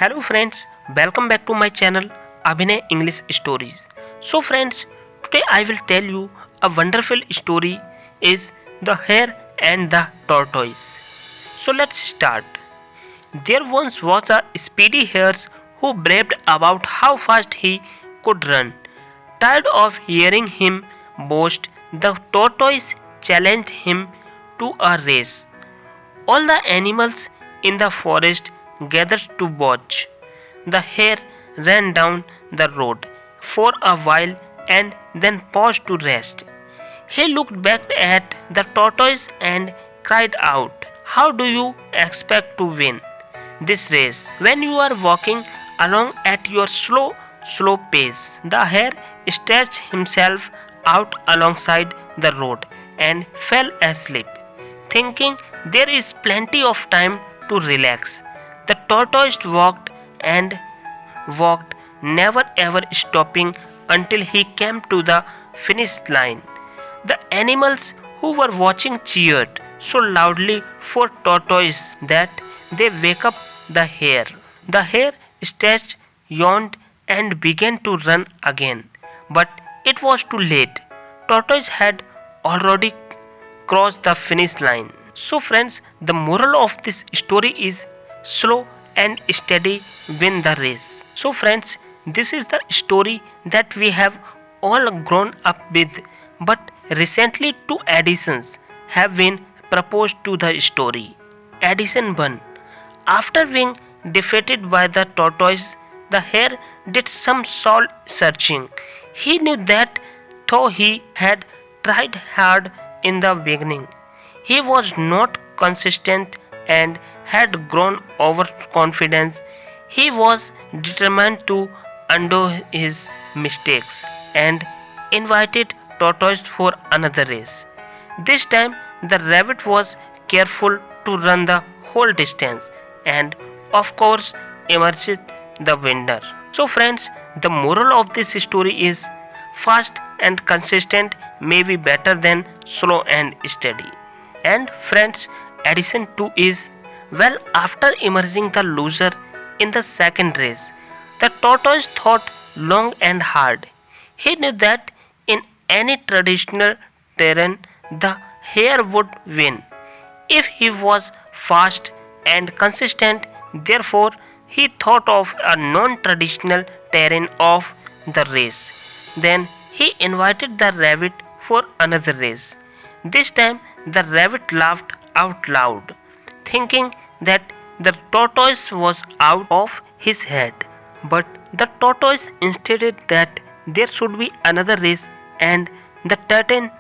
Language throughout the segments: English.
Hello friends, welcome back to my channel Abhinay English Stories. So friends, today I will tell you a wonderful story is The Hare and the Tortoise. So let's start. There once was a speedy hare who braved about how fast he could run. Tired of hearing him boast, the tortoise challenged him to a race. All the animals in the forest gathered to watch. The hare ran down the road for a while and then paused to rest. He looked back at the tortoise and cried out, "How do you expect to win this race when you are walking along at your slow pace?" The hare stretched himself out alongside the road and fell asleep, thinking there is plenty of time to relax. The tortoise walked and walked, never ever stopping until he came to the finish line. The animals who were watching cheered so loudly for Tortoise that they woke up the hare. The hare stretched, yawned, and began to run again. But it was too late. Tortoise had already crossed the finish line. So, friends, the moral of this story is slow and steady win the race. So, friends, this is the story that we have all grown up with, but recently two additions have been proposed to the story. Addition 1. After being defeated by the tortoise, the hare did some soul searching. He knew that though he had tried hard in the beginning, he was not consistent and had grown overconfident. He was determined to undo his mistakes and invited Tortoise for another race. This time the rabbit was careful to run the whole distance and of course emerged the winner. So friends, the moral of this story is fast and consistent may be better than slow and steady. And friends, addition 2 is, well, after emerging the loser in the second race, the tortoise thought long and hard. He knew that in any traditional terrain the hare would win if he was fast and consistent. Therefore, he thought of a non-traditional terrain of the race. Then he invited the rabbit for another race. This time the rabbit laughed out loud, thinking that the tortoise was out of his head. But the tortoise insisted that there should be another race and the terrain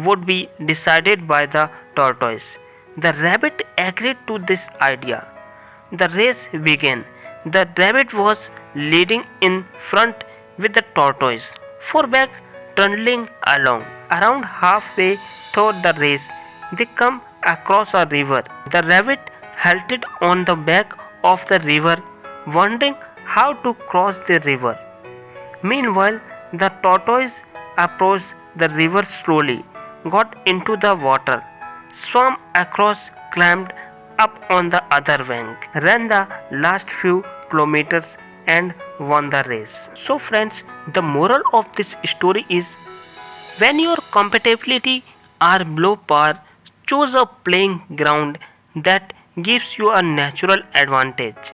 would be decided by the tortoise. The rabbit agreed to this idea. The race began. The rabbit was leading in front with the tortoise, far back trundling along. Around halfway through the race, they come across a river. The rabbit halted on the bank of the river, wondering how to cross the river. Meanwhile, the tortoise approached the river slowly, got into the water, swam across, climbed up on the other bank, ran the last few kilometers, and won the race. So, friends, the moral of this story is, when your compatibility are below par, choose a playing ground that gives you a natural advantage.